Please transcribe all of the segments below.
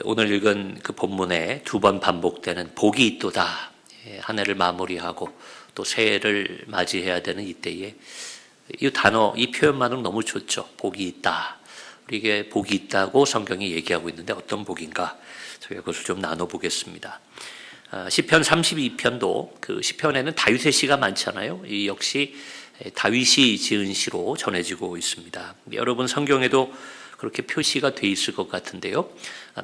오늘 읽은 그 본문에 두 번 반복되는 복이 있도다. 한 해를 마무리하고 또 새해를 맞이해야 되는 이때에 이 단어, 이 표현만으로 너무 좋죠. 복이 있다. 우리에게 복이 있다고 성경이 얘기하고 있는데 어떤 복인가? 저희가 그것을 좀 나눠보겠습니다. 시편 32편도 그 시편에는 다윗의 시가 많잖아요. 이 역시 다윗이 지은 시로 전해지고 있습니다. 여러분 성경에도 그렇게 표시가 돼 있을 것 같은데요.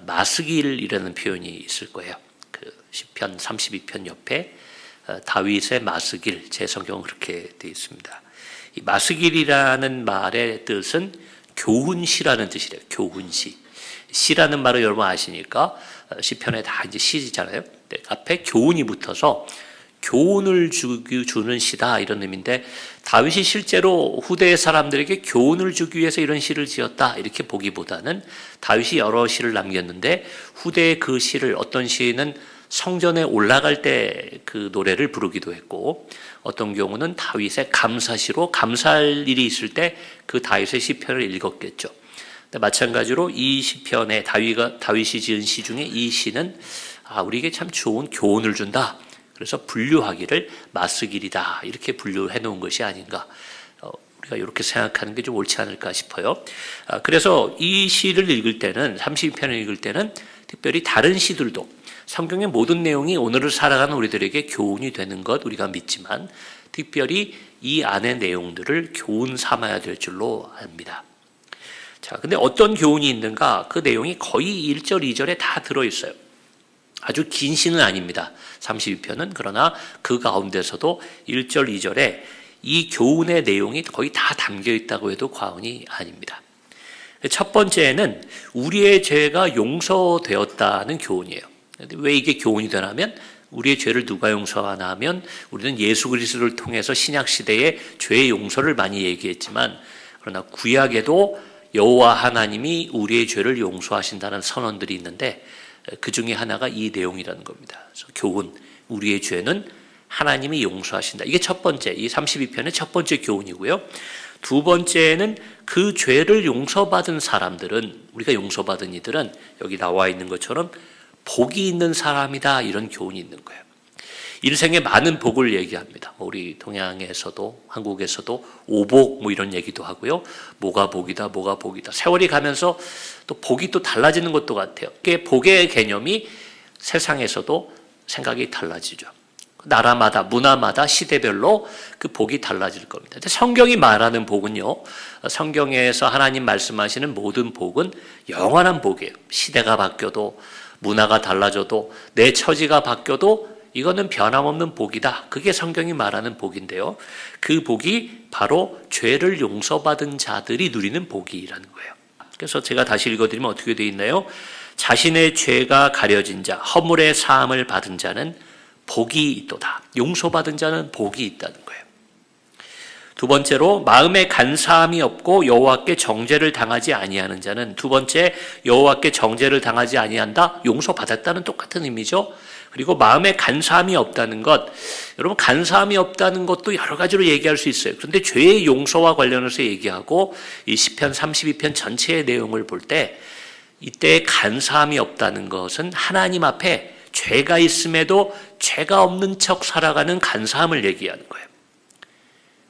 마스길이라는 표현이 있을 거예요. 그 시편 32편 옆에 다윗의 마스길, 제 성경은 그렇게 돼 있습니다. 이 마스길이라는 말의 뜻은 교훈시라는 뜻이래요. 교훈시. 시라는 말을 여러분 아시니까 시편에 다 이제 시잖아요. 앞에 교훈이 붙어서 교훈을 주는 시다 이런 의미인데 다윗이 실제로 후대 사람들에게 교훈을 주기 위해서 이런 시를 지었다 이렇게 보기보다는 다윗이 여러 시를 남겼는데 후대의 그 시를 어떤 시는 성전에 올라갈 때 그 노래를 부르기도 했고 어떤 경우는 다윗의 감사시로 감사할 일이 있을 때 그 다윗의 시편을 읽었겠죠. 마찬가지로 이 시편에 다윗이 지은 시 중에 이 시는 우리에게 참 좋은 교훈을 준다. 그래서 분류하기를 마스길이다 이렇게 분류해 놓은 것이 아닌가. 우리가 이렇게 생각하는 게 좀 옳지 않을까 싶어요. 그래서 이 시를 읽을 때는 32편을 읽을 때는 특별히 다른 시들도 성경의 모든 내용이 오늘을 살아가는 우리들에게 교훈이 되는 것 우리가 믿지만 특별히 이 안의 내용들을 교훈 삼아야 될 줄로 압니다. 자, 근데 어떤 교훈이 있는가? 그 내용이 거의 1절, 2절에 다 들어있어요. 아주 긴 시는 아닙니다. 32편은. 그러나 그 가운데서도 1절, 2절에 이 교훈의 내용이 거의 다 담겨 있다고 해도 과언이 아닙니다. 첫 번째는 우리의 죄가 용서되었다는 교훈이에요. 왜 이게 교훈이 되냐면 우리의 죄를 누가 용서하나 하면 우리는 예수 그리스도를 통해서 신약시대에 죄의 용서를 많이 얘기했지만 그러나 구약에도 여호와 하나님이 우리의 죄를 용서하신다는 선언들이 있는데 그 중에 하나가 이 내용이라는 겁니다. 그래서 교훈, 우리의 죄는 하나님이 용서하신다. 이게 첫 번째, 이 32편의 첫 번째 교훈이고요. 두 번째는 그 죄를 용서받은 사람들은, 우리가 용서받은 이들은 여기 나와 있는 것처럼 복이 있는 사람이다. 이런 교훈이 있는 거예요. 인생에 많은 복을 얘기합니다. 우리 동양에서도 한국에서도 오복 이런 얘기도 하고요. 뭐가 복이다, 뭐가 복이다. 세월이 가면서 또 복이 또 달라지는 것도 같아요. 그게 복의 개념이 세상에서도 생각이 달라지죠. 나라마다, 문화마다, 시대별로 그 복이 달라질 겁니다. 근데 성경이 말하는 복은요, 성경에서 하나님 말씀하시는 모든 복은 영원한 복이에요. 시대가 바뀌어도, 문화가 달라져도, 내 처지가 바뀌어도 이거는 변함없는 복이다. 그게 성경이 말하는 복인데요. 그 복이 바로 죄를 용서받은 자들이 누리는 복이라는 거예요. 그래서 제가 다시 읽어드리면 어떻게 되어 있나요? 자신의 죄가 가려진 자, 허물의 사함을 받은 자는 복이 있도다. 용서받은 자는 복이 있다는 거예요. 두 번째로 마음에 간사함이 없고 여호와께 정죄를 당하지 아니하는 자는 두 번째 여호와께 정죄를 당하지 아니한다. 용서받았다는 똑같은 의미죠. 그리고 마음에 간사함이 없다는 것, 여러분 간사함이 없다는 것도 여러 가지로 얘기할 수 있어요. 그런데 죄의 용서와 관련해서 얘기하고 이 시편 32편 전체의 내용을 볼 때 이때 간사함이 없다는 것은 하나님 앞에 죄가 있음에도 죄가 없는 척 살아가는 간사함을 얘기하는 거예요.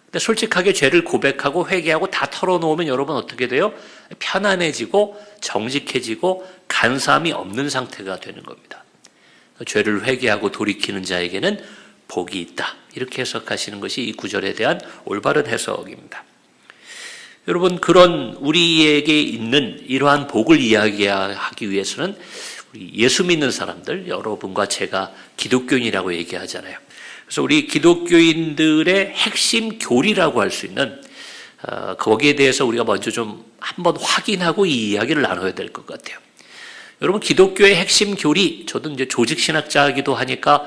근데 솔직하게 죄를 고백하고 회개하고 다 털어놓으면 여러분 어떻게 돼요? 편안해지고 정직해지고 간사함이 없는 상태가 되는 겁니다. 죄를 회개하고 돌이키는 자에게는 복이 있다. 이렇게 해석하시는 것이 이 구절에 대한 올바른 해석입니다. 여러분 그런 우리에게 있는 이러한 복을 이야기하기 위해서는 우리 예수 믿는 사람들, 여러분과 제가 기독교인이라고 얘기하잖아요. 그래서 우리 기독교인들의 핵심 교리라고 할 수 있는 거기에 대해서 우리가 먼저 좀 한번 확인하고 이 이야기를 나눠야 될 것 같아요. 여러분 기독교의 핵심 교리, 저도 이제 조직신학자이기도 하니까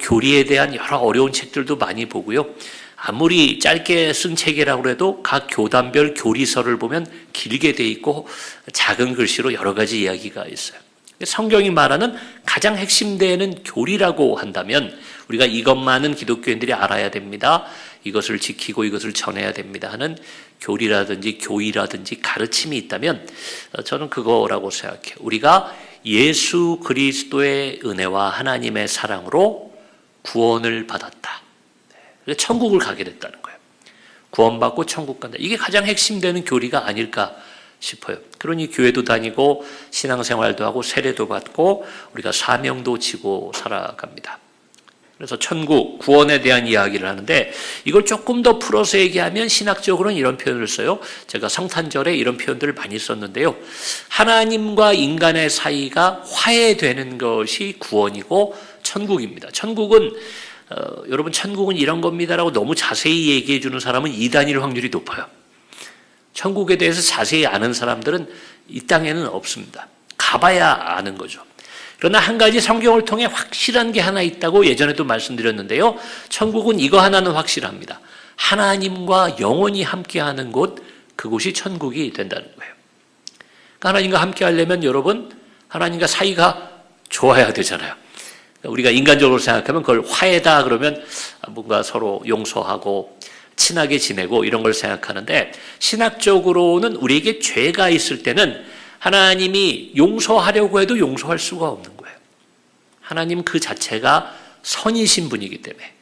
교리에 대한 여러 어려운 책들도 많이 보고요. 아무리 짧게 쓴 책이라고 해도 각 교단별 교리서를 보면 길게 돼 있고 작은 글씨로 여러 가지 이야기가 있어요. 성경이 말하는 가장 핵심되는 교리라고 한다면 우리가 이것만은 기독교인들이 알아야 됩니다. 이것을 지키고 이것을 전해야 됩니다 하는 교리라든지 교의라든지 가르침이 있다면 저는 그거라고 생각해요. 우리가 예수 그리스도의 은혜와 하나님의 사랑으로 구원을 받았다. 천국을 가게 됐다는 거예요. 구원받고 천국 간다. 이게 가장 핵심되는 교리가 아닐까 싶어요. 그러니 교회도 다니고 신앙생활도 하고 세례도 받고 우리가 사명도 지고 살아갑니다. 그래서 천국, 구원에 대한 이야기를 하는데 이걸 조금 더 풀어서 얘기하면 신학적으로는 이런 표현을 써요. 제가 성탄절에 이런 표현들을 많이 썼는데요. 하나님과 인간의 사이가 화해되는 것이 구원이고 천국입니다. 천국은 여러분 천국은 이런 겁니다라고 너무 자세히 얘기해 주는 사람은 이단일 확률이 높아요. 천국에 대해서 자세히 아는 사람들은 이 땅에는 없습니다. 가봐야 아는 거죠. 그러나 한 가지 성경을 통해 확실한 게 하나 있다고 예전에도 말씀드렸는데요. 천국은 이거 하나는 확실합니다. 하나님과 영원히 함께하는 곳, 그곳이 천국이 된다는 거예요. 그러니까 하나님과 함께 하려면 여러분, 하나님과 사이가 좋아야 되잖아요. 우리가 인간적으로 생각하면 그걸 화해다 그러면 뭔가 서로 용서하고 친하게 지내고 이런 걸 생각하는데, 신학적으로는 우리에게 죄가 있을 때는 하나님이 용서하려고 해도 용서할 수가 없는 거예요. 하나님 그 자체가 선이신 분이기 때문에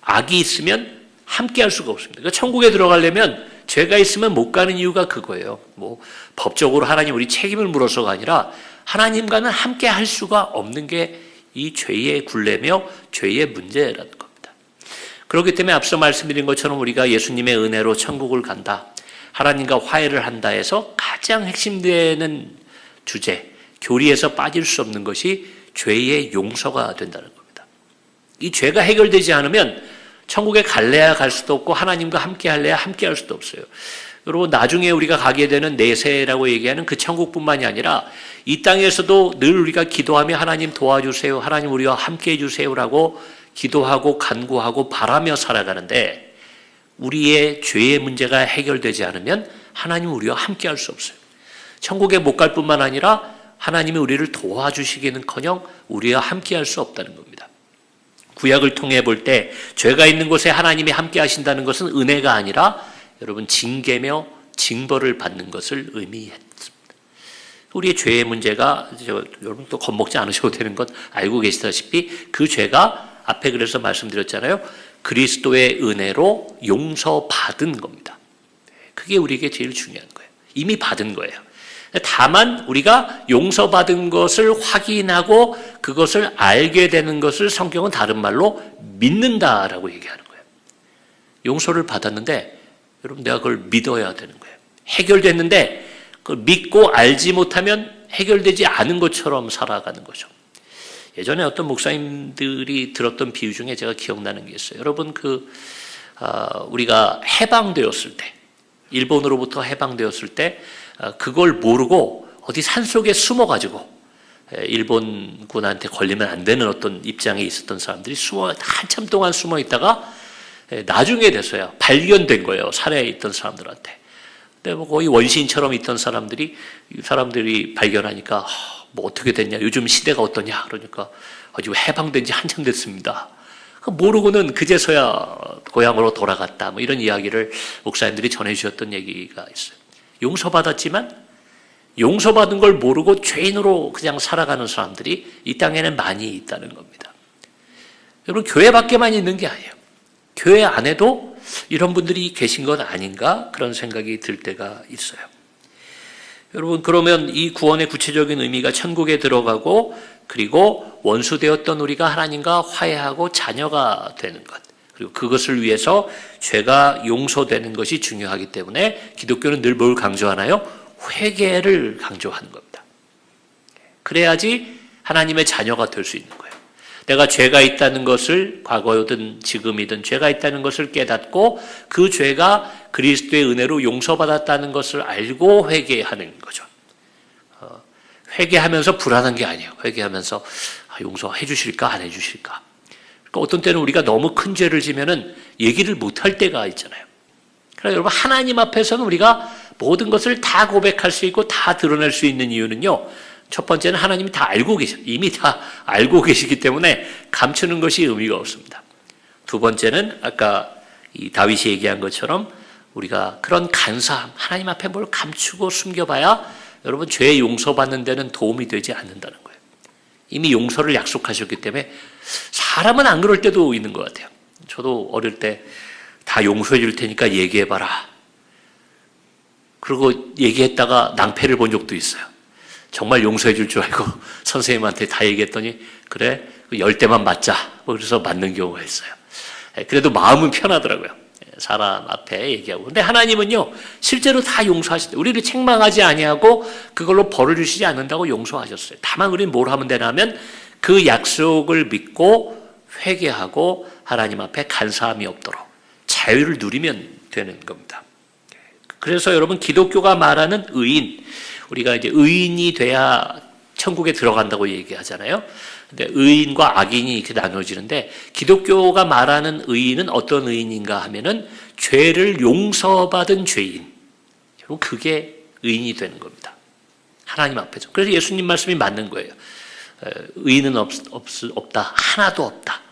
악이 있으면 함께 할 수가 없습니다. 그러니까 천국에 들어가려면 죄가 있으면 못 가는 이유가 그거예요. 뭐 법적으로 하나님 우리 책임을 물어서가 아니라 하나님과는 함께 할 수가 없는 게 이 죄의 굴레며 죄의 문제라는 겁니다. 그렇기 때문에 앞서 말씀드린 것처럼 우리가 예수님의 은혜로 천국을 간다, 하나님과 화해를 한다 해서 가장 핵심되는 주제, 교리에서 빠질 수 없는 것이 죄의 용서가 된다는 겁니다. 이 죄가 해결되지 않으면 천국에 갈래야 갈 수도 없고 하나님과 함께 할래야 함께 할 수도 없어요. 여러분, 나중에 우리가 가게 되는 내세라고 얘기하는 그 천국뿐만이 아니라 이 땅에서도 늘 우리가 기도하며 하나님 도와주세요, 하나님 우리와 함께 해주세요라고 기도하고 간구하고 바라며 살아가는데, 우리의 죄의 문제가 해결되지 않으면 하나님은 우리와 함께 할 수 없어요. 천국에 못 갈 뿐만 아니라 하나님이 우리를 도와주시기는커녕 우리와 함께 할 수 없다는 겁니다. 구약을 통해 볼 때 죄가 있는 곳에 하나님이 함께 하신다는 것은 은혜가 아니라 여러분 징계며 징벌을 받는 것을 의미했습니다. 우리의 죄의 문제가, 여러분 또 겁먹지 않으셔도 되는 것 알고 계시다시피 그 죄가 앞에 그래서 말씀드렸잖아요. 그리스도의 은혜로 용서받은 겁니다. 그게 우리에게 제일 중요한 거예요. 이미 받은 거예요. 다만 우리가 용서받은 것을 확인하고 그것을 알게 되는 것을 성경은 다른 말로 믿는다라고 얘기하는 거예요. 용서를 받았는데 여러분 내가 그걸 믿어야 되는 거예요. 해결됐는데 그걸 믿고 알지 못하면 해결되지 않은 것처럼 살아가는 거죠. 예전에 어떤 목사님들이 들었던 비유 중에 제가 기억나는 게 있어요. 여러분 우리가 해방되었을 때, 일본으로부터 해방되었을 때 그걸 모르고 어디 산속에 숨어가지고 일본군한테 걸리면 안 되는 어떤 입장에 있었던 사람들이 한참 동안 숨어 있다가 나중에 돼서야 발견된 거예요. 살해에 있던 사람들한테. 근데 뭐 거의 원시인처럼 있던 사람들이 발견하니까 뭐 어떻게 됐냐, 요즘 시대가 어떠냐 그러니까 지금 해방된 지 한참 됐습니다. 모르고는 그제서야 고향으로 돌아갔다, 뭐 이런 이야기를 목사님들이 전해주셨던 얘기가 있어요. 용서받았지만 용서받은 걸 모르고 죄인으로 그냥 살아가는 사람들이 이 땅에는 많이 있다는 겁니다. 여러분, 교회 밖에만 있는 게 아니에요. 교회 안에도 이런 분들이 계신 건 아닌가 그런 생각이 들 때가 있어요. 여러분, 그러면 이 구원의 구체적인 의미가 천국에 들어가고 그리고 원수되었던 우리가 하나님과 화해하고 자녀가 되는 것, 그리고 그것을 위해서 죄가 용서되는 것이 중요하기 때문에 기독교는 늘 뭘 강조하나요? 회개를 강조하는 겁니다. 그래야지 하나님의 자녀가 될 수 있는 거예요. 내가 죄가 있다는 것을 과거든 지금이든 죄가 있다는 것을 깨닫고 그 죄가 그리스도의 은혜로 용서받았다는 것을 알고 회개하는 거죠. 회개하면서 불안한 게 아니에요. 회개하면서 용서해 주실까 안 해 주실까. 그러니까 어떤 때는 우리가 너무 큰 죄를 지면은 얘기를 못 할 때가 있잖아요. 그러니까 여러분, 하나님 앞에서는 우리가 모든 것을 다 고백할 수 있고 다 드러낼 수 있는 이유는요, 첫 번째는 하나님이 다 알고 이미 다 알고 계시기 때문에 감추는 것이 의미가 없습니다. 두 번째는 아까 이 다윗이 얘기한 것처럼 우리가 그런 간사함, 하나님 앞에 뭘 감추고 숨겨봐야 여러분 죄 용서받는 데는 도움이 되지 않는다는 거예요. 이미 용서를 약속하셨기 때문에 사람은 안 그럴 때도 있는 것 같아요. 저도 어릴 때 다 용서해 줄 테니까 얘기해봐라. 그리고 얘기했다가 낭패를 본 적도 있어요. 정말 용서해 줄 줄 알고 선생님한테 다 얘기했더니 그래 10대만 맞자. 그래서 맞는 경우가 있어요. 그래도 마음은 편하더라고요. 사람 앞에 얘기하고. 근데 하나님은요 실제로 다 용서하시대. 우리를 책망하지 아니하고 그걸로 벌을 주시지 않는다고 용서하셨어요. 다만 우리는 뭘 하면 되냐면 그 약속을 믿고 회개하고 하나님 앞에 간사함이 없도록 자유를 누리면 되는 겁니다. 그래서 여러분 기독교가 말하는 의인, 우리가 이제 의인이 돼야 천국에 들어간다고 얘기하잖아요. 근데 의인과 악인이 이렇게 나눠지는데 기독교가 말하는 의인은 어떤 의인인가 하면은 죄를 용서받은 죄인. 여러분 그게 의인이 되는 겁니다. 하나님 앞에서. 그래서 예수님 말씀이 맞는 거예요. 의인은 없다. 하나도 없다.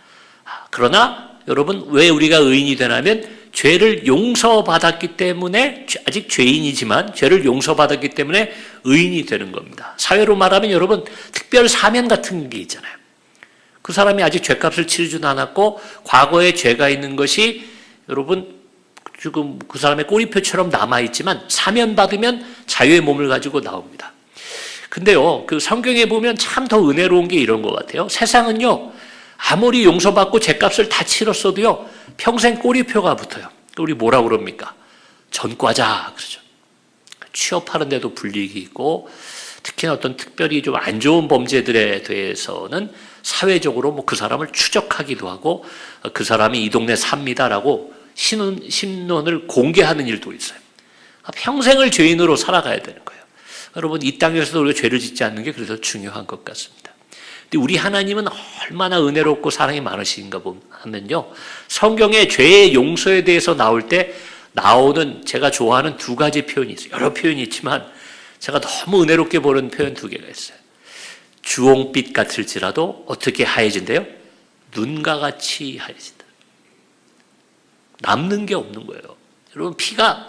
그러나 여러분 왜 우리가 의인이 되냐면 죄를 용서받았기 때문에 아직 죄인이지만 죄를 용서받았기 때문에 의인이 되는 겁니다. 사회로 말하면 여러분 특별 사면 같은 게 있잖아요. 그 사람이 아직 죄값을 치르지도 않았고 과거에 죄가 있는 것이 여러분 지금 그 사람의 꼬리표처럼 남아있지만 사면 받으면 자유의 몸을 가지고 나옵니다. 근데요 그 성경에 보면 참 더 은혜로운 게 이런 것 같아요. 세상은요 아무리 용서받고 죄값을 다 치렀어도요 평생 꼬리표가 붙어요. 우리 뭐라 그럽니까? 전과자 그러죠. 취업하는 데도 불이익이 있고 특히나 어떤 특별히 좀 안 좋은 범죄들에 대해서는 사회적으로 뭐 그 사람을 추적하기도 하고 그 사람이 이 동네 삽니다라고 신원을 공개하는 일도 있어요. 평생을 죄인으로 살아가야 되는 거예요. 여러분 이 땅에서도 우리가 죄를 짓지 않는 게 그래서 중요한 것 같습니다. 근데 우리 하나님은 얼마나 은혜롭고 사랑이 많으신가 하면요. 성경에 죄의 용서에 대해서 나올 때 나오는 제가 좋아하는 두 가지 표현이 있어요. 여러 표현이 있지만 제가 너무 은혜롭게 보는 표현 두 개가 있어요. 주홍빛 같을지라도 어떻게 하얘진대요? 눈과 같이 하얘진다. 남는 게 없는 거예요. 여러분 피가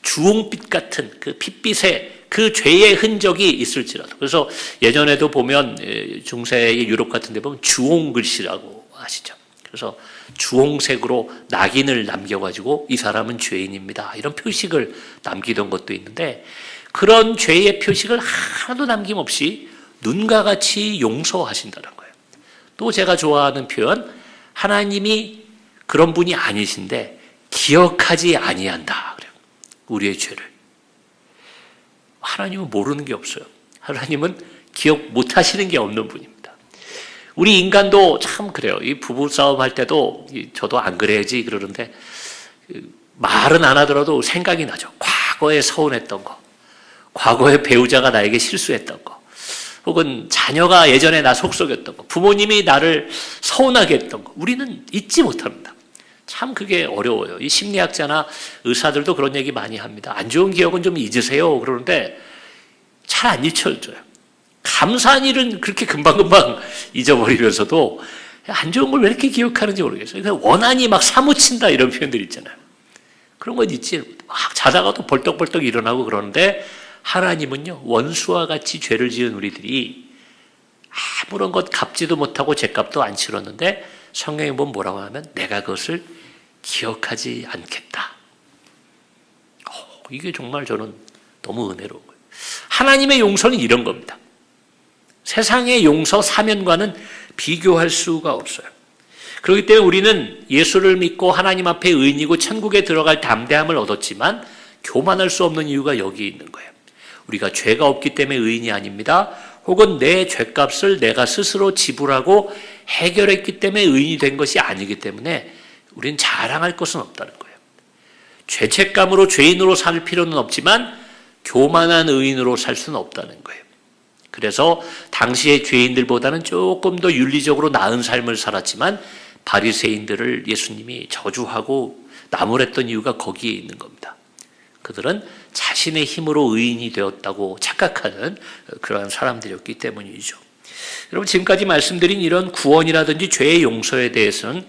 주홍빛 같은 그 핏빛에 그 죄의 흔적이 있을지라도. 그래서 예전에도 보면 중세의 유럽 같은 데 보면 주홍 글씨라고 아시죠? 그래서 주홍색으로 낙인을 남겨가지고 이 사람은 죄인입니다. 이런 표식을 남기던 것도 있는데 그런 죄의 표식을 하나도 남김없이 눈과 같이 용서하신다는 거예요. 또 제가 좋아하는 표현, 하나님이 그런 분이 아니신데 기억하지 아니한다. 그래요. 우리의 죄를. 하나님은 모르는 게 없어요. 하나님은 기억 못 하시는 게 없는 분입니다. 우리 인간도 참 그래요. 이 부부싸움 할 때도 저도 안 그래야지 그러는데 말은 안 하더라도 생각이 나죠. 과거에 서운했던 거, 과거에 배우자가 나에게 실수했던 거, 혹은 자녀가 예전에 나 속썩였던 거, 부모님이 나를 서운하게 했던 거 우리는 잊지 못합니다. 참 그게 어려워요. 이 심리학자나 의사들도 그런 얘기 많이 합니다. 안 좋은 기억은 좀 잊으세요. 그러는데 잘 안 잊혀져요. 감사한 일은 그렇게 금방금방 잊어버리면서도 안 좋은 걸 왜 이렇게 기억하는지 모르겠어요. 원한이 막 사무친다 이런 표현들 있잖아요. 그런 건 있지. 막 자다가도 벌떡벌떡 일어나고 그러는데 하나님은요. 원수와 같이 죄를 지은 우리들이 아무런 것 갚지도 못하고 죄값도 안 치렀는데 성경에 보면 뭐라고 하면 내가 그것을 기억하지 않겠다. 이게 정말 저는 너무 은혜로운 거예요. 하나님의 용서는 이런 겁니다. 세상의 용서 사면과는 비교할 수가 없어요. 그렇기 때문에 우리는 예수를 믿고 하나님 앞에 의인이고 천국에 들어갈 담대함을 얻었지만 교만할 수 없는 이유가 여기 있는 거예요. 우리가 죄가 없기 때문에 의인이 아닙니다. 혹은 내 죄값을 내가 스스로 지불하고 해결했기 때문에 의인이 된 것이 아니기 때문에 우리는 자랑할 것은 없다는 거예요. 죄책감으로 죄인으로 살 필요는 없지만 교만한 의인으로 살 수는 없다는 거예요. 그래서 당시의 죄인들보다는 조금 더 윤리적으로 나은 삶을 살았지만 바리새인들을 예수님이 저주하고 나무랬던 이유가 거기에 있는 겁니다. 그들은 자신의 힘으로 의인이 되었다고 착각하는 그러한 사람들이었기 때문이죠. 여러분 지금까지 말씀드린 이런 구원이라든지 죄의 용서에 대해서는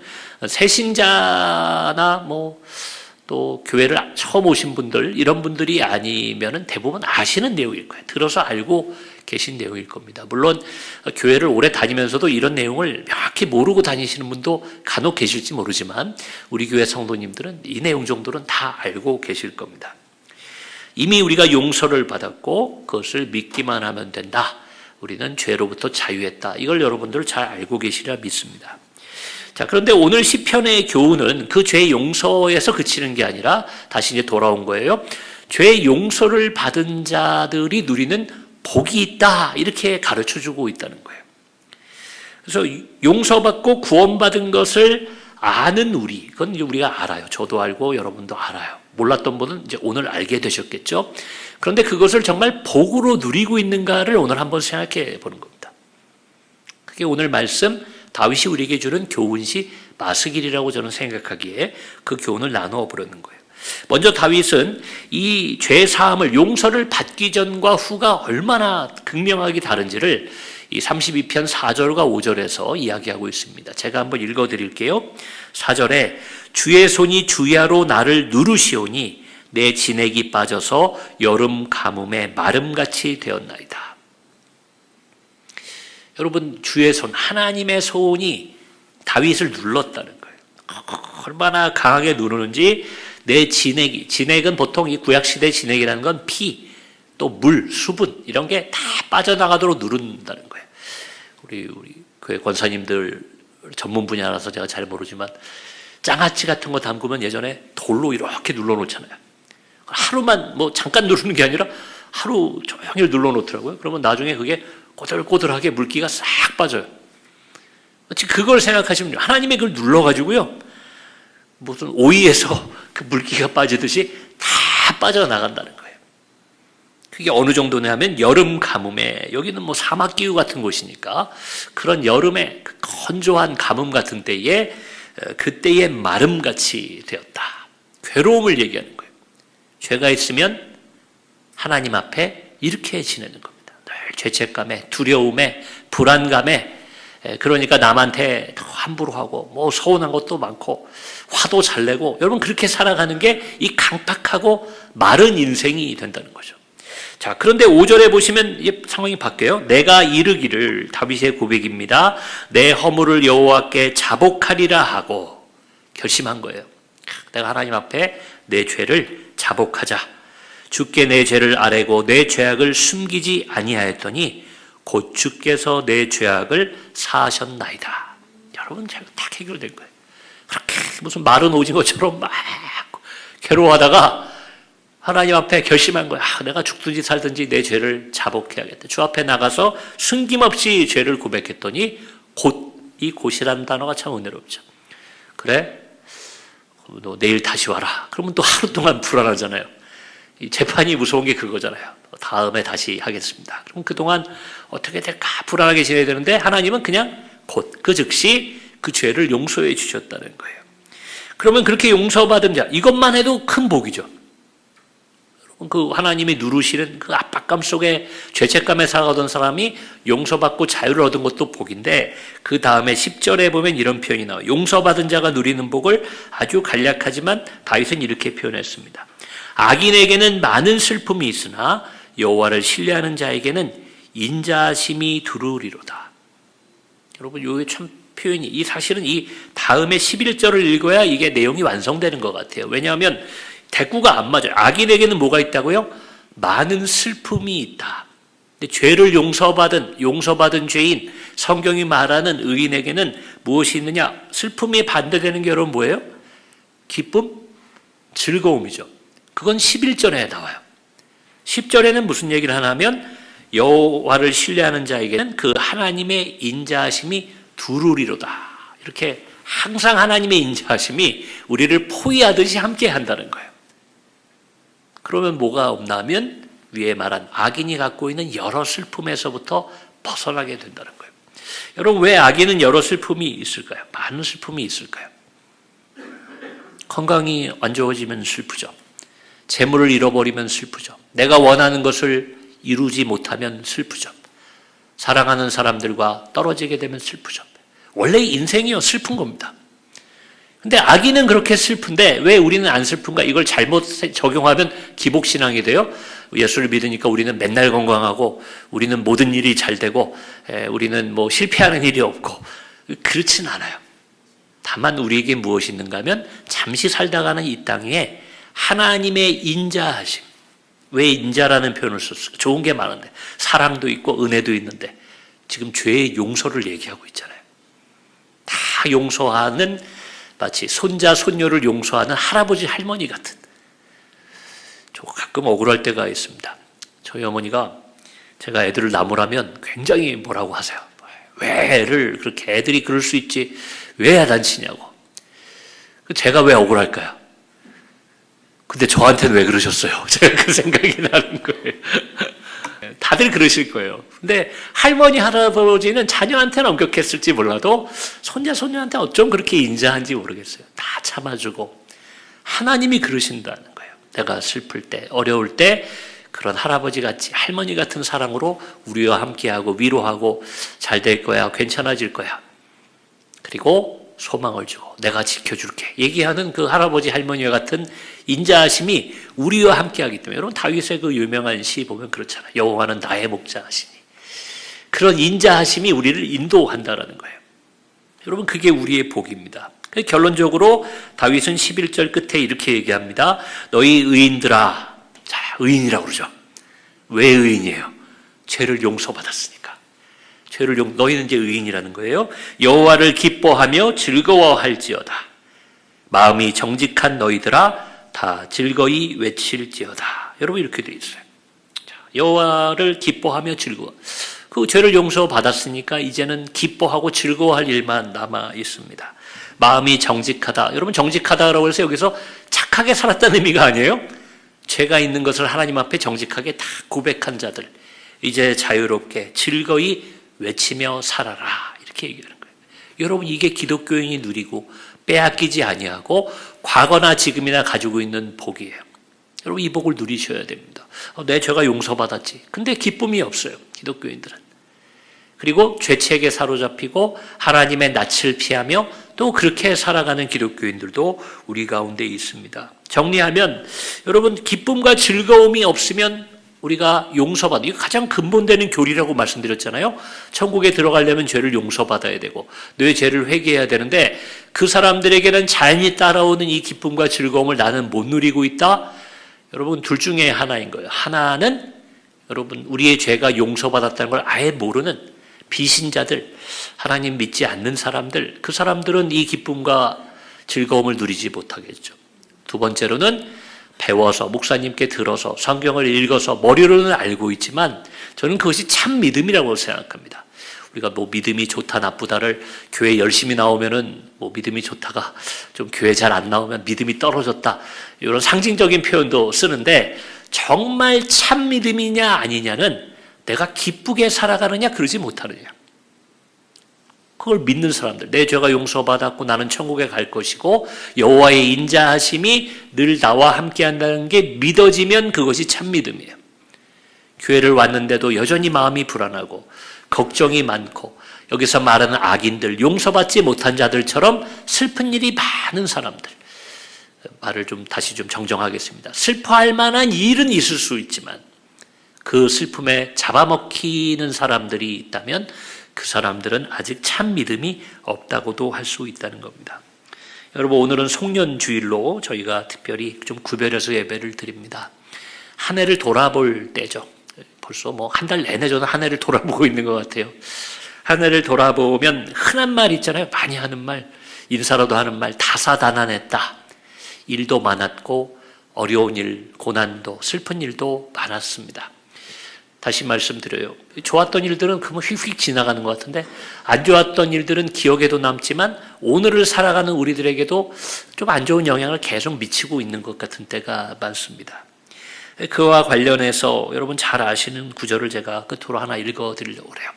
새신자나 또 교회를 처음 오신 분들, 이런 분들이 아니면은 대부분 아시는 내용일 거예요. 들어서 알고 계신 내용일 겁니다. 물론 교회를 오래 다니면서도 이런 내용을 명확히 모르고 다니시는 분도 간혹 계실지 모르지만 우리 교회 성도님들은 이 내용 정도는 다 알고 계실 겁니다. 이미 우리가 용서를 받았고 그것을 믿기만 하면 된다. 우리는 죄로부터 자유했다. 이걸 여러분들 잘 알고 계시리라 믿습니다. 자, 그런데 오늘 시편의 교훈은 그 죄 용서에서 그치는 게 아니라 다시 이제 돌아온 거예요. 죄 용서를 받은 자들이 누리는 복이 있다. 이렇게 가르쳐주고 있다는 거예요. 그래서 용서받고 구원받은 것을 아는 우리, 그건 이제 우리가 알아요. 저도 알고 여러분도 알아요. 몰랐던 분은 이제 오늘 알게 되셨겠죠. 그런데 그것을 정말 복으로 누리고 있는가를 오늘 한번 생각해 보는 겁니다. 그게 오늘 말씀 다윗이 우리에게 주는 교훈시 마스길이라고 저는 생각하기에 그 교훈을 나누어 보려는 거예요. 먼저 다윗은 이 죄 사함을 용서를 받기 전과 후가 얼마나 극명하게 다른지를 이 32편 4절과 5절에서 이야기하고 있습니다. 제가 한번 읽어드릴게요. 4절에 주의 손이 주야로 나를 누르시오니 내 진액이 빠져서 여름 가뭄에 마름같이 되었나이다. 여러분, 주의 손, 하나님의 손이 다윗을 눌렀다는 거예요. 얼마나 강하게 누르는지 내 진액이, 진액은 보통 이 구약시대 진액이라는 건 피, 또 물, 수분 이런 게 다 빠져나가도록 누른다는 거예요. 우리 교회 권사님들 전문 분야라서 제가 잘 모르지만 장아찌 같은 거 담그면 예전에 돌로 이렇게 눌러놓잖아요. 하루만 뭐 잠깐 누르는 게 아니라 하루 종일 눌러놓더라고요. 그러면 나중에 그게 꼬들꼬들하게 물기가 싹 빠져요. 그걸 생각하시면 하나님의 그걸 눌러가지고요. 무슨 오이에서 그 물기가 빠지듯이 다 빠져나간다는 거예요. 그게 어느 정도냐면 여름 가뭄에, 여기는 뭐 사막 기후 같은 곳이니까 그런 여름에 그 건조한 가뭄 같은 때에 그때의 마름같이 되었다. 괴로움을 얘기하는 거예요. 죄가 있으면 하나님 앞에 이렇게 지내는 겁니다. 늘 죄책감에, 두려움에, 불안감에, 그러니까 남한테 더 함부로 하고 뭐 서운한 것도 많고 화도 잘 내고, 여러분 그렇게 살아가는 게 이 강팍하고 마른 인생이 된다는 거죠. 자, 그런데 5절에 보시면 이 상황이 바뀌어요. 내가 이르기를, 다윗의 고백입니다. 내 허물을 여호와께 자복하리라 하고 결심한 거예요. 내가 하나님 앞에 내 죄를 자복하자. 주께 내 죄를 아뢰고 내 죄악을 숨기지 아니하였더니 곧 주께서 내 죄악을 사하셨나이다. 여러분, 제가 딱 해결된 거예요. 그렇게 무슨 마른 오징어처럼 막 괴로워하다가 하나님 앞에 결심한 거야. 내가 죽든지 살든지 내 죄를 자복해야겠다. 주 앞에 나가서 숨김없이 죄를 고백했더니 곧, 이 곧이라는 단어가 참 은혜롭죠. 그래? 너 내일 다시 와라. 그러면 또 하루 동안 불안하잖아요. 이 재판이 무서운 게 그거잖아요. 다음에 다시 하겠습니다. 그럼 그동안 어떻게 될까 불안하게 지내야 되는데 하나님은 그냥 곧 그 즉시 그 죄를 용서해 주셨다는 거예요. 그러면 그렇게 용서받은 자, 이것만 해도 큰 복이죠. 그 하나님이 누르시는 그 압박감 속에 죄책감에 살아가던 사람이 용서받고 자유를 얻은 것도 복인데, 그 다음에 10절에 보면 이런 표현이 나와요. 용서받은 자가 누리는 복을 아주 간략하지만 다윗은 이렇게 표현했습니다. 악인에게는 많은 슬픔이 있으나 여호와를 신뢰하는 자에게는 인자심이 두루리로다. 여러분, 이게 참 표현이, 이 사실은 이 다음에 11절을 읽어야 이게 내용이 완성되는 것 같아요. 왜냐하면 대꾸가 안 맞아요. 악인에게는 뭐가 있다고요? 많은 슬픔이 있다. 근데 죄를 용서받은 죄인, 성경이 말하는 의인에게는 무엇이 있느냐? 슬픔이 반대되는 게 여러분 뭐예요? 기쁨? 즐거움이죠. 그건 11절에 나와요. 10절에는 무슨 얘기를 하냐면 여호와를 신뢰하는 자에게는 그 하나님의 인자하심이 두루리로다. 이렇게 항상 하나님의 인자하심이 우리를 포위하듯이 함께 한다는 거예요. 그러면 뭐가 없나면 위에 말한 악인이 갖고 있는 여러 슬픔에서부터 벗어나게 된다는 거예요. 여러분, 왜 악인은 여러 슬픔이 있을까요? 많은 슬픔이 있을까요? 건강이 안 좋아지면 슬프죠. 재물을 잃어버리면 슬프죠. 내가 원하는 것을 이루지 못하면 슬프죠. 사랑하는 사람들과 떨어지게 되면 슬프죠. 원래 인생이요, 슬픈 겁니다. 근데 아기는 그렇게 슬픈데 왜 우리는 안 슬픈가? 이걸 잘못 적용하면 기복신앙이 돼요. 예수를 믿으니까 우리는 맨날 건강하고 우리는 모든 일이 잘 되고 우리는 뭐 실패하는 일이 없고 그렇진 않아요. 다만 우리에게 무엇이 있는가 하면 잠시 살다가는 이 땅에 하나님의 인자하심. 왜 인자라는 표현을 썼을까? 좋은 게 많은데 사랑도 있고 은혜도 있는데 지금 죄의 용서를 얘기하고 있잖아요. 다 용서하는 마치 손자 손녀를 용서하는 할아버지 할머니 같은. 저 가끔 억울할 때가 있습니다. 저희 어머니가 제가 애들을 나무라면 굉장히 뭐라고 하세요. 왜 애를 그렇게 애들이 그럴 수 있지 왜 야단치냐고. 제가 왜 억울할까요? 근데 저한테는 왜 그러셨어요? 제가 그 생각이 나는 거예요. 다들 그러실 거예요. 근데 할머니, 할아버지는 자녀한테는 엄격했을지 몰라도 손자, 손녀한테 어쩜 그렇게 인자한지 모르겠어요. 다 참아주고 하나님이 그러신다는 거예요. 내가 슬플 때, 어려울 때 그런 할아버지 같이 할머니 같은 사랑으로 우리와 함께하고 위로하고 잘 될 거야, 괜찮아질 거야. 그리고 소망을 주고 내가 지켜줄게 얘기하는 그 할아버지 할머니와 같은 인자하심이 우리와 함께하기 때문에 여러분 다윗의 그 유명한 시 보면 그렇잖아요. 여호와는 나의 목자하시니 그런 인자하심이 우리를 인도한다라는 거예요. 여러분 그게 우리의 복입니다. 결론적으로 다윗은 11절 끝에 이렇게 얘기합니다. 너희 의인들아. 자, 의인이라고 그러죠. 왜 의인이에요? 죄를 용서받았으니까. 너희는 이제 의인이라는 거예요. 여호와를 기뻐하며 즐거워할지어다. 마음이 정직한 너희들아 다 즐거이 외칠지어다. 여러분 이렇게 돼 있어요. 여호와를 기뻐하며 즐거워. 그 죄를 용서받았으니까 이제는 기뻐하고 즐거워할 일만 남아 있습니다. 마음이 정직하다. 여러분 정직하다라고 해서 여기서 착하게 살았다는 의미가 아니에요. 죄가 있는 것을 하나님 앞에 정직하게 다 고백한 자들. 이제 자유롭게 즐거이 외치며 살아라 이렇게 얘기하는 거예요. 여러분 이게 기독교인이 누리고 빼앗기지 아니하고 과거나 지금이나 가지고 있는 복이에요. 여러분 이 복을 누리셔야 됩니다. 내 죄가 용서받았지. 근데 기쁨이 없어요. 기독교인들은. 그리고 죄책에 사로잡히고 하나님의 낯을 피하며 또 그렇게 살아가는 기독교인들도 우리 가운데 있습니다. 정리하면 여러분 기쁨과 즐거움이 없으면 우리가 용서받아. 이거 가장 근본되는 교리라고 말씀드렸잖아요. 천국에 들어가려면 죄를 용서받아야 되고 내 죄를 회개해야 되는데 그 사람들에게는 자연히 따라오는 이 기쁨과 즐거움을 나는 못 누리고 있다. 여러분 둘 중에 하나인 거예요. 하나는 여러분 우리의 죄가 용서받았다는 걸 아예 모르는 비신자들, 하나님 믿지 않는 사람들, 그 사람들은 이 기쁨과 즐거움을 누리지 못하겠죠. 두 번째로는 배워서 목사님께 들어서 성경을 읽어서 머리로는 알고 있지만 저는 그것이 참 믿음이라고 생각합니다. 우리가 뭐 믿음이 좋다 나쁘다를 교회 열심히 나오면은 뭐 믿음이 좋다가 좀 교회 잘 안 나오면 믿음이 떨어졌다 이런 상징적인 표현도 쓰는데 정말 참 믿음이냐 아니냐는 내가 기쁘게 살아가느냐 그러지 못하느냐. 그걸 믿는 사람들, 내 죄가 용서받았고 나는 천국에 갈 것이고 여호와의 인자하심이 늘 나와 함께한다는 게 믿어지면 그것이 참 믿음이에요. 교회를 왔는데도 여전히 마음이 불안하고 걱정이 많고 여기서 말하는 악인들, 용서받지 못한 자들처럼 슬픈 일이 많은 사람들. 말을 좀 다시 좀 정정하겠습니다. 슬퍼할 만한 일은 있을 수 있지만 그 슬픔에 잡아먹히는 사람들이 있다면 그 사람들은 아직 참 믿음이 없다고도 할 수 있다는 겁니다. 여러분 오늘은 송년주일로 저희가 특별히 좀 구별해서 예배를 드립니다. 한 해를 돌아볼 때죠. 벌써 뭐 한 달 내내 저는 한 해를 돌아보고 있는 것 같아요. 한 해를 돌아보면 흔한 말 있잖아요. 많이 하는 말, 인사로도 하는 말, 다사다난했다. 일도 많았고 어려운 일, 고난도, 슬픈 일도 많았습니다. 다시 말씀드려요. 좋았던 일들은 그만 휙휙 지나가는 것 같은데 안 좋았던 일들은 기억에도 남지만 오늘을 살아가는 우리들에게도 좀 안 좋은 영향을 계속 미치고 있는 것 같은 때가 많습니다. 그와 관련해서 여러분 잘 아시는 구절을 제가 끝으로 하나 읽어드리려고 그래요.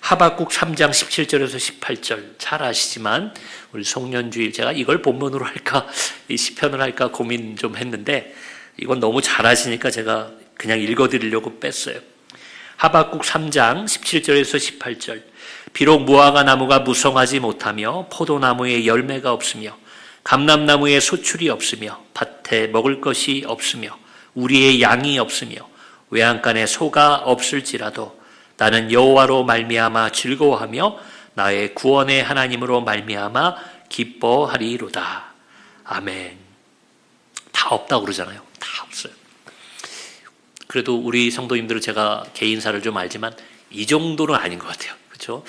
하박국 3장 17절에서 18절 잘 아시지만 우리 송년주일 제가 이걸 본문으로 할까 이 시편을 할까 고민 좀 했는데 이건 너무 잘 아시니까 제가 그냥 읽어드리려고 뺐어요. 하박국 3장 17절에서 18절 비록 무화과 나무가 무성하지 못하며 포도나무에 열매가 없으며 감람나무에 소출이 없으며 밭에 먹을 것이 없으며 우리의 양이 없으며 외양간에 소가 없을지라도 나는 여호와로 말미암아 즐거워하며 나의 구원의 하나님으로 말미암아 기뻐하리로다. 아멘. 다 없다고 그러잖아요. 다 없어요. 그래도 우리 성도님들은 제가 개인사를 좀 알지만 이 정도는 아닌 것 같아요. 그렇죠?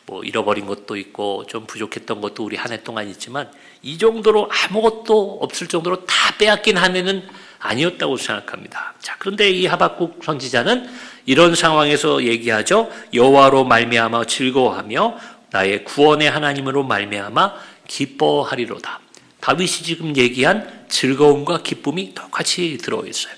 뭐 잃어버린 것도 있고 좀 부족했던 것도 우리 한 해 동안 있지만 이 정도로 아무것도 없을 정도로 다 빼앗긴 한 해는 아니었다고 생각합니다. 자, 그런데 이 하박국 선지자는 이런 상황에서 얘기하죠. 여호와로 말미암아 즐거워하며 나의 구원의 하나님으로 말미암아 기뻐하리로다. 다윗이 지금 얘기한 즐거움과 기쁨이 똑같이 들어있어요.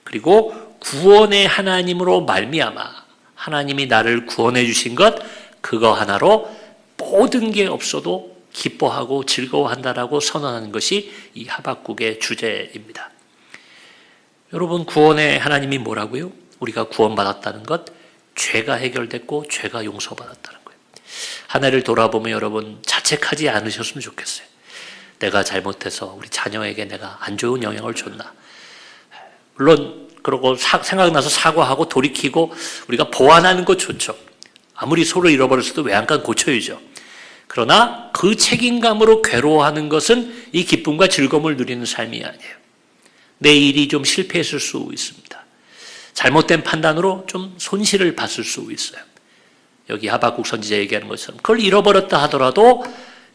그리고 구원의 하나님으로 말미암아 하나님이 나를 구원해 주신 것 그거 하나로 모든 게 없어도 기뻐하고 즐거워한다라고 선언하는 것이 이 하박국의 주제입니다. 여러분, 구원의 하나님이 뭐라고요? 우리가 구원받았다는 것, 죄가 해결됐고 죄가 용서받았다는 거예요. 한 해를 돌아보면 여러분 자책하지 않으셨으면 좋겠어요. 내가 잘못해서 우리 자녀에게 내가 안 좋은 영향을 줬나. 물론 그러고 생각나서 사과하고 돌이키고 우리가 보완하는 것 좋죠. 아무리 소를 잃어버렸어도 외양간 고쳐야죠. 그러나 그 책임감으로 괴로워하는 것은 이 기쁨과 즐거움을 누리는 삶이 아니에요. 내 일이 좀 실패했을 수 있습니다. 잘못된 판단으로 좀 손실을 봤을 수 있어요. 여기 하박국 선지자 얘기하는 것처럼 그걸 잃어버렸다 하더라도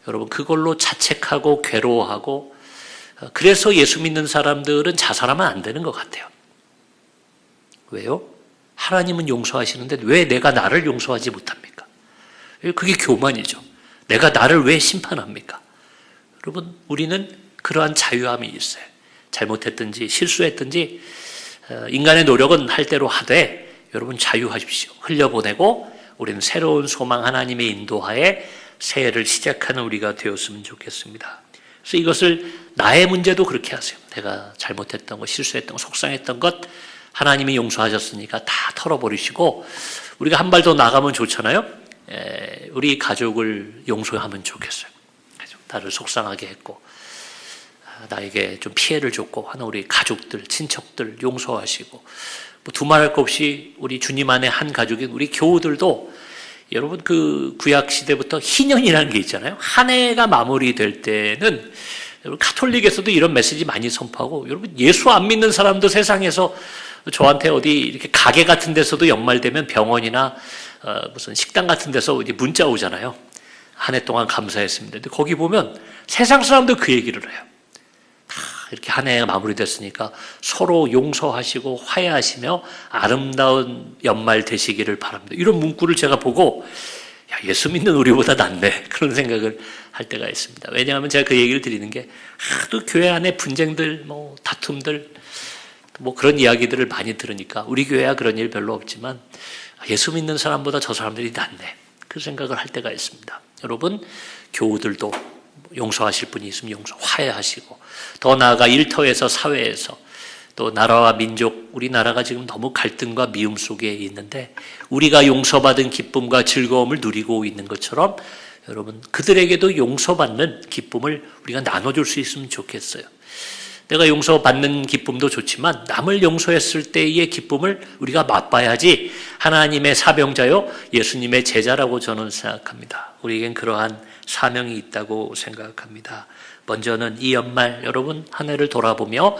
여러분 그걸로 자책하고 괴로워하고 그래서 예수 믿는 사람들은 자살하면 안 되는 것 같아요. 왜요? 하나님은 용서하시는데 왜 내가 나를 용서하지 못합니까? 그게 교만이죠. 내가 나를 왜 심판합니까? 여러분, 우리는 그러한 자유함이 있어요. 잘못했든지 실수했든지 인간의 노력은 할 대로 하되 여러분 자유하십시오. 흘려보내고 우리는 새로운 소망 하나님의 인도하에 새해를 시작하는 우리가 되었으면 좋겠습니다. 그래서 이것을 나의 문제도 그렇게 하세요. 내가 잘못했던 것, 실수했던 것, 속상했던 것 하나님이 용서하셨으니까 다 털어버리시고 우리가 한 발 더 나가면 좋잖아요. 우리 가족을 용서하면 좋겠어요. 나를 속상하게 했고 나에게 좀 피해를 줬고 하는 우리 가족들, 친척들 용서하시고 뭐 두말할 것 없이 우리 주님 안에 한 가족인 우리 교우들도 여러분 그 구약 시대부터 희년이라는 게 있잖아요. 한 해가 마무리될 때는 여러분 가톨릭에서도 이런 메시지 많이 선포하고 여러분 예수 안 믿는 사람도 세상에서 저한테 어디 이렇게 가게 같은 데서도 연말되면 병원이나 무슨 식당 같은 데서 문자 오잖아요. 한 해 동안 감사했습니다. 근데 거기 보면 세상 사람도 그 얘기를 해요. 이렇게 한 해가 마무리됐으니까 서로 용서하시고 화해하시며 아름다운 연말 되시기를 바랍니다. 이런 문구를 제가 보고 예수 믿는 우리보다 낫네 그런 생각을 할 때가 있습니다. 왜냐하면 제가 그 얘기를 드리는 게 하도 교회 안에 분쟁들, 뭐 다툼들, 뭐 그런 이야기들을 많이 들으니까 우리 교회야 그런 일 별로 없지만 예수 믿는 사람보다 저 사람들이 낫네 그 생각을 할 때가 있습니다. 여러분 교우들도 용서하실 분이 있으면 용서, 화해하시고 더 나아가 일터에서 사회에서 또 나라와 민족, 우리나라가 지금 너무 갈등과 미움 속에 있는데 우리가 용서받은 기쁨과 즐거움을 누리고 있는 것처럼 여러분 그들에게도 용서받는 기쁨을 우리가 나눠줄 수 있으면 좋겠어요. 내가 용서받는 기쁨도 좋지만 남을 용서했을 때의 기쁨을 우리가 맛봐야지 하나님의 사병자요 예수님의 제자라고 저는 생각합니다. 우리에겐 그러한 사명이 있다고 생각합니다. 먼저는 이 연말 여러분 한 해를 돌아보며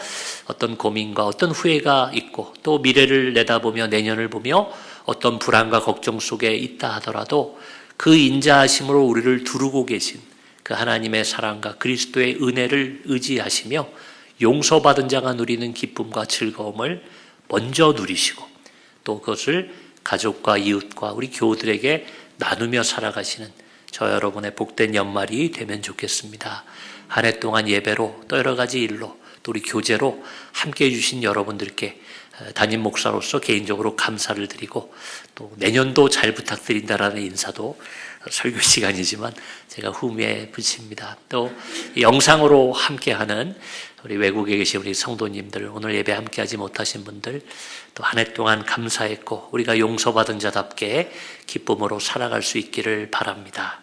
어떤 고민과 어떤 후회가 있고 또 미래를 내다보며 내년을 보며 어떤 불안과 걱정 속에 있다 하더라도 그 인자하심으로 우리를 두르고 계신 그 하나님의 사랑과 그리스도의 은혜를 의지하시며 용서받은 자가 누리는 기쁨과 즐거움을 먼저 누리시고 또 그것을 가족과 이웃과 우리 교우들에게 나누며 살아가시는 저 여러분의 복된 연말이 되면 좋겠습니다. 한 해 동안 예배로 또 여러 가지 일로 또 우리 교제로 함께해 주신 여러분들께 담임 목사로서 개인적으로 감사를 드리고 또 내년도 잘 부탁드린다라는 인사도 설교 시간이지만 제가 후미에 붙입니다. 또 영상으로 함께하는 우리 외국에 계신 우리 성도님들, 오늘 예배 함께하지 못하신 분들 또 한 해 동안 감사했고 우리가 용서받은 자답게 기쁨으로 살아갈 수 있기를 바랍니다.